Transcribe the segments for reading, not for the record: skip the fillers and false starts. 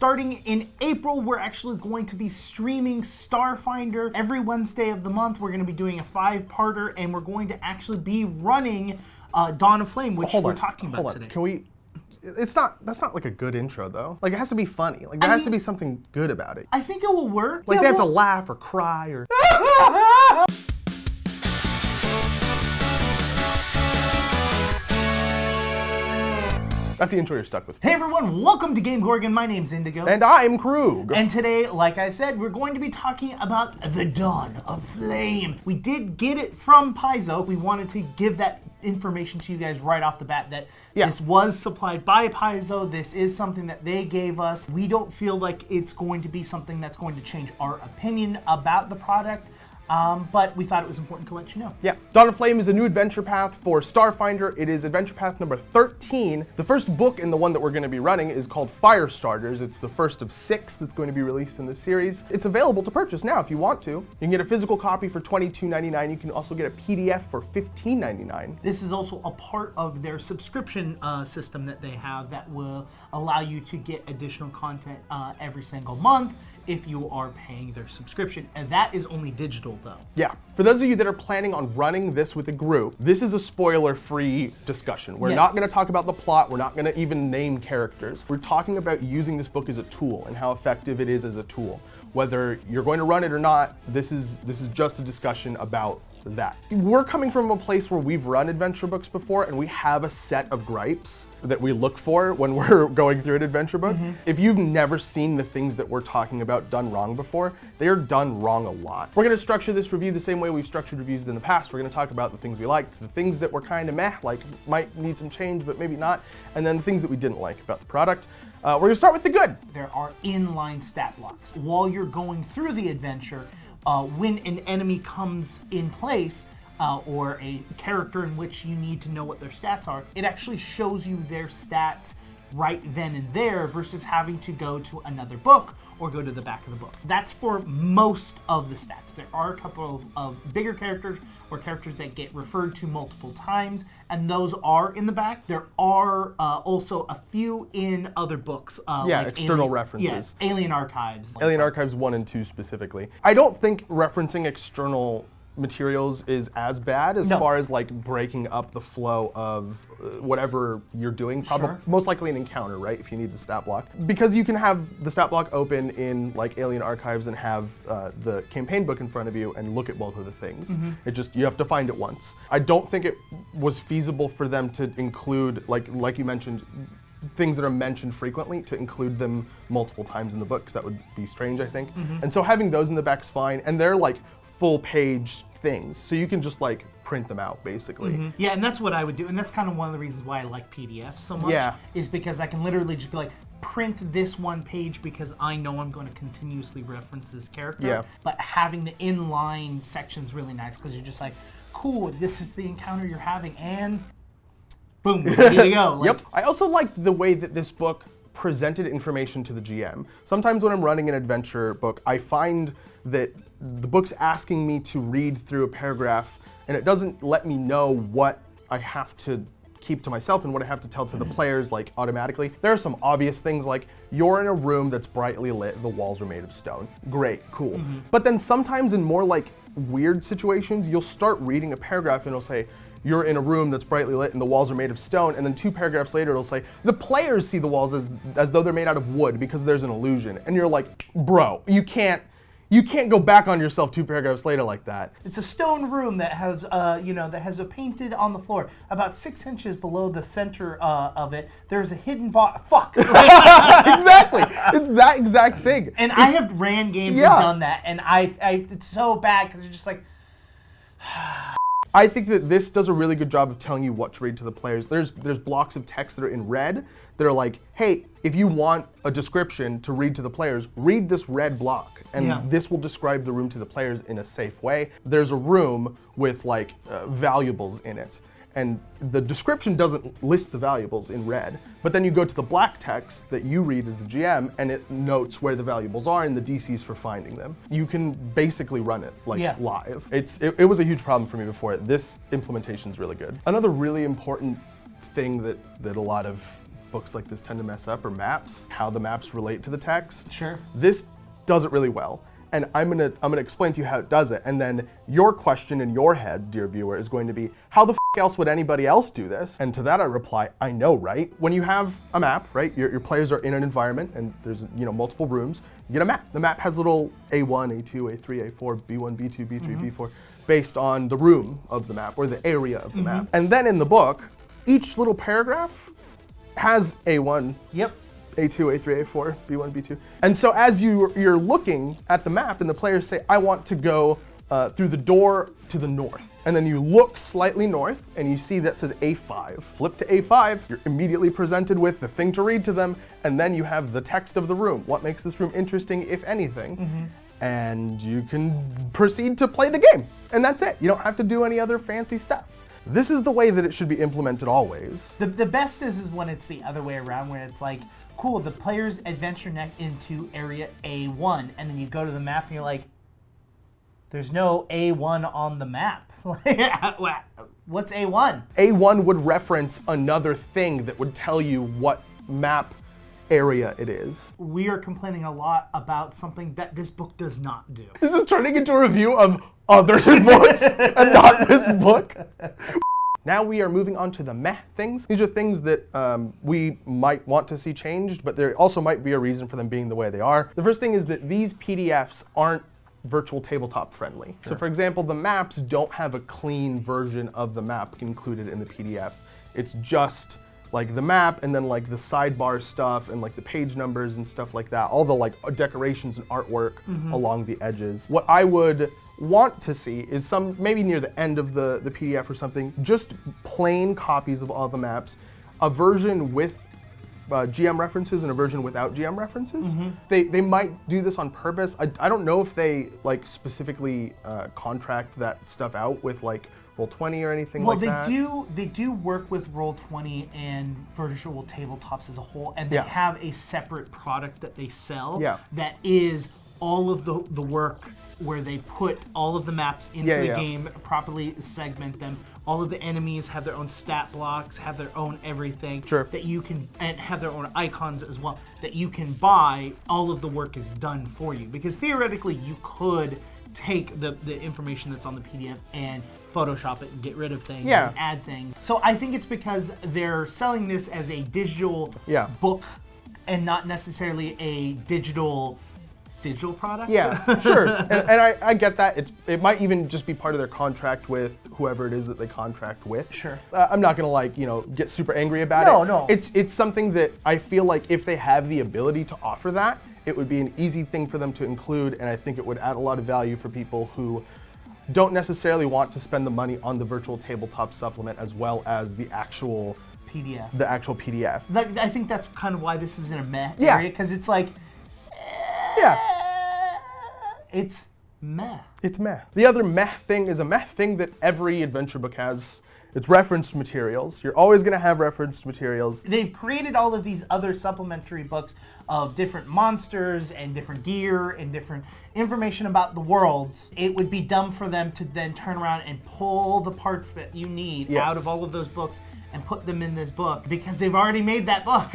Starting in April, we're actually going to be streaming Starfinder every Wednesday of the month. We're going to be doing a 5-parter, and we're going to actually be running Dawn of Flame, which we're talking about today. Can we? That's not like a good intro though. Like it has to be funny. Like there has to be something good about it. I think it will work. Like they have to laugh or cry or. That's the intro you're stuck with. Hey everyone, welcome to GameGorgon. My name's Indigo. And I'm Croog. And today, like I said, we're going to be talking about the Dawn of Flame. We did get it from Paizo. We wanted to give that information to you guys right off the bat that this was supplied by Paizo. This is something that they gave us. We don't feel like it's going to be something that's going to change our opinion about the product. But we thought it was important to let you know. Yeah. Dawn of Flame is a new adventure path for Starfinder. It is adventure path number 13. The first book in the one that we're going to be running is called Firestarters. It's the first of 6 that's going to be released in the series. It's available to purchase now if you want to. You can get a physical copy for $22.99. You can also get a PDF for $15.99. This is also a part of their subscription system that they have that will allow you to get additional content every single month if you are paying their subscription, and that is only digital though. Yeah, for those of you that are planning on running this with a group, this is a spoiler-free discussion. We're not gonna talk about the plot, we're not gonna even name characters. We're talking about using this book as a tool and how effective it is as a tool. Whether you're going to run it or not, this is just a discussion about that. We're coming from a place where we've run adventure books before and we have a set of gripes that we look for when we're going through an adventure book. If you've never seen the things that we're talking about done wrong before, they are done wrong a lot. We're gonna structure this review the same way we've structured reviews in the past. We're gonna talk about the things we liked, the things that were kind of meh, like might need some change, but maybe not, and then the things that we didn't like about the product. We're gonna start with the good. There are inline stat blocks. While you're going through the adventure, when an enemy comes in place, or a character in which you need to know what their stats are, it actually shows you their stats right then and there versus having to go to another book or go to the back of the book. That's for most of the stats. There are a couple of bigger characters or characters that get referred to multiple times, and those are in the back. There are also a few in other books. Like external references. Yeah, Alien Archives. Alien Archives 1 and 2 specifically. I don't think referencing external materials is as bad as far as like breaking up the flow of whatever you're doing. Most likely an encounter, right? If you need the stat block. Because you can have the stat block open in like Alien Archives and have the campaign book in front of you and look at both of the things. It just, you have to find it once. I don't think it was feasible for them to include, like you mentioned, things that are mentioned frequently, to include them multiple times in the book, because that would be strange, I think. And so having those in the back's fine, and they're like full page things, so you can just like print them out basically. Yeah, and that's what I would do, and that's kind of one of the reasons why I like PDFs so much, is because I can literally just be like, print this one page because I know I'm going to continuously reference this character. But having the inline section's really nice because you're just like, cool, this is the encounter you're having, and boom, ready to go. Like, I also like the way that this book presented information to the GM. Sometimes when I'm running an adventure book, I find that the book's asking me to read through a paragraph and it doesn't let me know what I have to keep to myself and what I have to tell to the players like automatically. There are some obvious things like, you're in a room that's brightly lit, the walls are made of stone. Great, cool. But then sometimes in more like weird situations, you'll start reading a paragraph and it'll say, you're in a room that's brightly lit and the walls are made of stone, and then 2 paragraphs later it'll say, the players see the walls as though they're made out of wood because there's an illusion. And you're like, bro, you can't go back on yourself 2 paragraphs later like that. It's a stone room that has, that has a painted on the floor. About 6 inches below the center of it, there's a hidden fuck. Exactly. It's that exact thing. And I have ran games and done that, and it's so bad because you're just like. I think that this does a really good job of telling you what to read to the players. There's blocks of text that are in red that are like, hey, if you want a description to read to the players, read this red block. And this will describe the room to the players in a safe way. There's a room with like valuables in it. And the description doesn't list the valuables in red, but then you go to the black text that you read as the GM, and it notes where the valuables are and the DCs for finding them. You can basically run it like live. It was a huge problem for me before. This implementation is really good. Another really important thing that a lot of books like this tend to mess up are maps, how the maps relate to the text. Sure. This does it really well. And I'm gonna explain to you how it does it, and then your question in your head, dear viewer, is going to be, how the else would anybody else do this? And to that I reply, I know, right? When you have a map, right, your players are in an environment and there's multiple rooms, you get a map. The map has little A1, A2, A3, A4, B1, B2, B3, B4, based on the room of the map or the area of the map. And then in the book, each little paragraph has A1. Yep. A2, A3, A4, B1, B2. And so as you're looking at the map and the players say, I want to go through the door to the north. And then you look slightly north and you see that says A5. Flip to A5, you're immediately presented with the thing to read to them, and then you have the text of the room. What makes this room interesting, if anything? And you can proceed to play the game. And that's it. You don't have to do any other fancy stuff. This is the way that it should be implemented always. The best is when it's the other way around, where it's like, cool, the players adventure into area A1, and then you go to the map and you're like, there's no A1 on the map. What's A1? A1 would reference another thing that would tell you what map area it is. We are complaining a lot about something that this book does not do. This is turning into a review of other books and not this book. Now we are moving on to the meh things. These are things that we might want to see changed, but there also might be a reason for them being the way they are. The first thing is that these PDFs aren't virtual tabletop friendly. Sure. So for example, the maps don't have a clean version of the map included in the PDF. It's just like the map and then like the sidebar stuff and like the page numbers and stuff like that. All the like decorations and artwork along the edges. What I would want to see is some, maybe near the end of the PDF or something, just plain copies of all the maps, a version with GM references and a version without GM references. They might do this on purpose. I don't know if they like specifically contract that stuff out with like Roll20 or anything like that. Well, they do work with Roll20 and virtual tabletops as a whole, and they have a separate product that they sell that is all of the work where they put all of the maps into the game, properly segment them. All of the enemies have their own stat blocks, have their own everything that you can, and have their own icons as well that you can buy. All of the work is done for you, because theoretically you could take the information that's on the PDF and Photoshop it and get rid of things and add things. So I think it's because they're selling this as a digital book and not necessarily a digital product. Yeah, sure. And I get that. It might even just be part of their contract with whoever it is that they contract with. Sure. I'm not gonna get super angry about it. No. It's something that I feel like if they have the ability to offer that, it would be an easy thing for them to include, and I think it would add a lot of value for people who don't necessarily want to spend the money on the virtual tabletop supplement as well as the actual PDF. The actual PDF. I think that's kind of why this is in a meh area, because it's like, it's meh. It's meh. The other meh thing is a meh thing that every adventure book has. It's referenced materials. You're always going to have referenced materials. They've created all of these other supplementary books of different monsters and different gear and different information about the worlds. It would be dumb for them to then turn around and pull the parts that you need out of all of those books and put them in this book, because they've already made that book.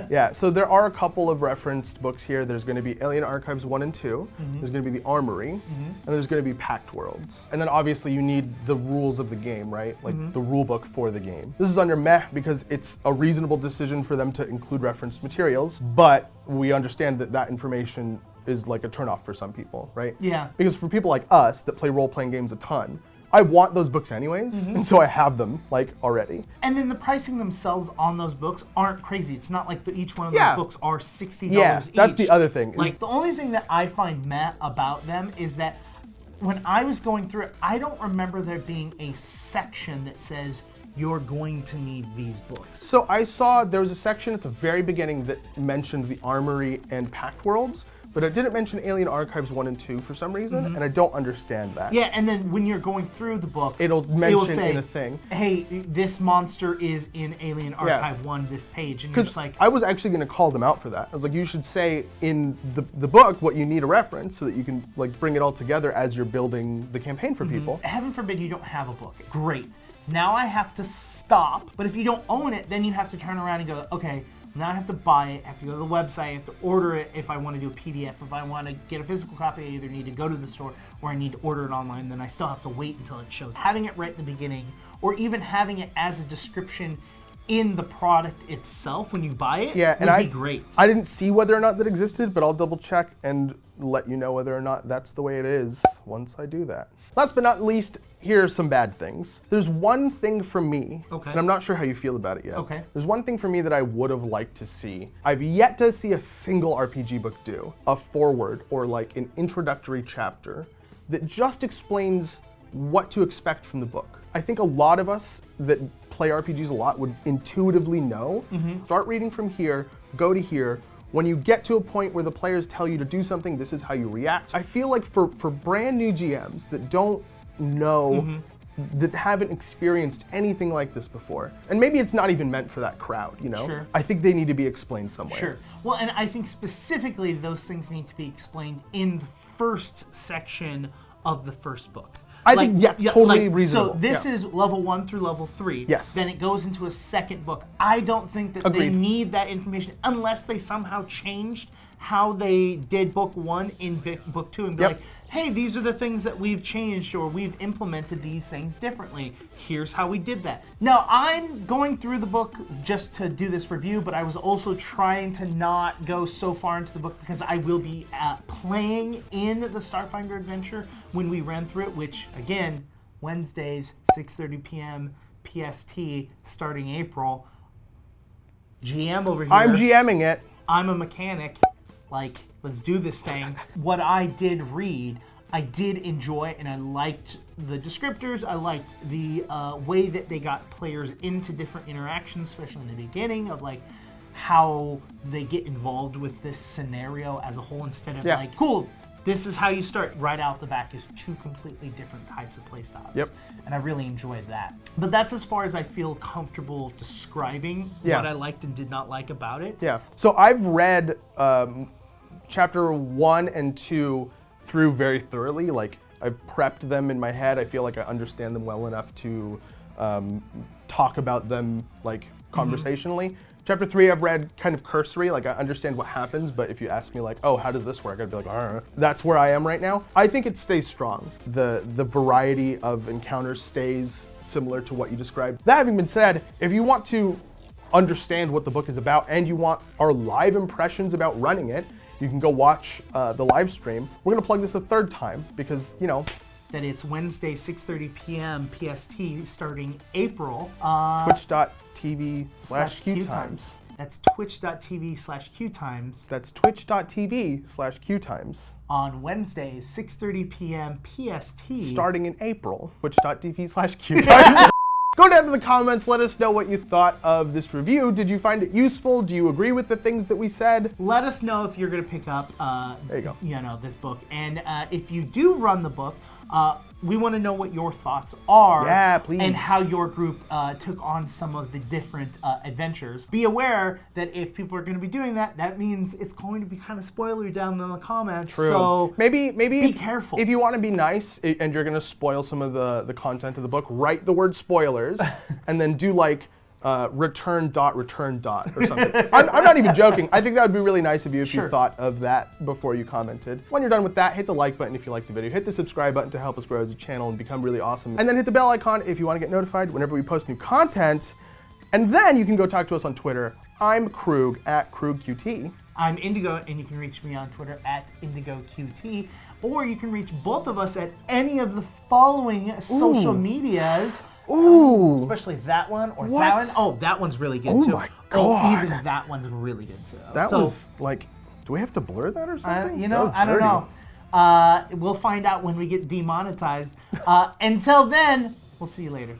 Yeah, so there are a couple of referenced books here. There's going to be Alien Archives 1 and 2. There's going to be The Armory, and there's going to be Pact Worlds. And then obviously you need the rules of the game, right? Like the rule book for the game. This is under meh because it's a reasonable decision for them to include referenced materials, but we understand that that information is like a turnoff for some people, right? Yeah. Because for people like us that play role-playing games a ton, I want those books anyways, and so I have them already. And then the pricing themselves on those books aren't crazy. It's not like each one of those books are $60 each. That's the other thing. Like, the only thing that I find meh about them is that when I was going through it, I don't remember there being a section that says you're going to need these books. So I saw there was a section at the very beginning that mentioned the Armory and Pact Worlds, but it didn't mention Alien Archives 1 and 2 for some reason, and I don't understand that. Yeah, and then when you're going through the book, it'll mention say, in a thing, hey, this monster is in Alien Archive 1, this page, and you're just like... I was actually going to call them out for that. I was like, you should say in the book what you need a reference so that you can bring it all together as you're building the campaign for people. Heaven forbid you don't have a book. Great. Now I have to stop. But if you don't own it, then you have to turn around and go, okay, now I have to buy it, I have to go to the website, I have to order it if I want to do a PDF. If I want to get a physical copy, I either need to go to the store or I need to order it online, then I still have to wait until it shows. Having it right at the beginning, or even having it as a description in the product itself when you buy it, would be great. I didn't see whether or not that existed, but I'll double check and let you know whether or not that's the way it is once I do that. Last but not least, here are some bad things. There's one thing for me, and I'm not sure how you feel about it yet. Okay. There's one thing for me that I would have liked to see. I've yet to see a single RPG book do a foreword or like an introductory chapter that just explains what to expect from the book. I think a lot of us that play RPGs a lot would intuitively know, start reading from here, go to here. When you get to a point where the players tell you to do something, this is how you react. I feel like for brand new GMs that don't know, that haven't experienced anything like this before, and maybe it's not even meant for that crowd, you know? Sure. I think they need to be explained somewhere. Sure. Well, and I think specifically those things need to be explained in the first section of the first book. I think, yes, totally reasonable. So this is level 1 through level 3. Yes. Then it goes into a second book. I don't think that they need that information unless they somehow changed how they did book 1 in book 2 and be like, hey, these are the things that we've changed or we've implemented these things differently. Here's how we did that. Now, I'm going through the book just to do this review, but I was also trying to not go so far into the book because I will be playing in the Starfinder adventure when we ran through it, which, again, Wednesdays, 6:30 p.m. PST, starting April. GM over here. I'm GMing it. I'm a mechanic. Like, let's do this thing. What I did read, I did enjoy, and I liked the descriptors. I liked the way that they got players into different interactions, especially in the beginning of like how they get involved with this scenario as a whole instead of like, cool, this is how you start. Right out the back is 2 completely different types of play styles. Yep. And I really enjoyed that. But that's as far as I feel comfortable describing what I liked and did not like about it. Yeah. So I've read chapter 1 and 2 through very thoroughly. Like, I've prepped them in my head. I feel like I understand them well enough to talk about them like conversationally. Chapter 3 I've read kind of cursory, like I understand what happens, but if you ask me like, oh, how does this work? I'd be like, that's where I am right now. I think it stays strong. The variety of encounters stays similar to what you described. That having been said, if you want to understand what the book is about and you want our live impressions about running it, you can go watch the live stream. We're gonna plug this a third time because, you know, that it's Wednesday, 6:30 p.m. PST, starting April. Twitch.tv/QueueTimes. That's twitch.tv/QueueTimes. That's twitch.tv/QueueTimes. On Wednesdays, 6:30 p.m. PST. Starting in April. Twitch.tv/QueueTimes. Go down to the comments, let us know what you thought of this review. Did you find it useful? Do you agree with the things that we said? Let us know if you're gonna pick up there you go. This book. And if you do run the book, we want to know what your thoughts are. Yeah, please. And how your group took on some of the different adventures. Be aware that if people are going to be doing that, that means it's going to be kind of spoilery down in the comments. True. So maybe be careful. If you want to be nice and you're going to spoil some of the content of the book, write the word spoilers and then do like return dot or something. I'm not even joking. I think that would be really nice of you if you thought of that before you commented. When you're done with that, hit the like button if you liked the video. Hit the subscribe button to help us grow as a channel and become really awesome. And then hit the bell icon if you want to get notified whenever we post new content. And then you can go talk to us on Twitter. I'm Croog at CroogQT. I'm Indigo, and you can reach me on Twitter at IndigoQT. Or you can reach both of us at any of the following social medias. Ooh. Especially that one or that one. Oh, that one's really good too. Oh my god. Even that one's really good too. That was like, do we have to blur that or something? I don't know. We'll find out when we get demonetized. Until then, we'll see you later.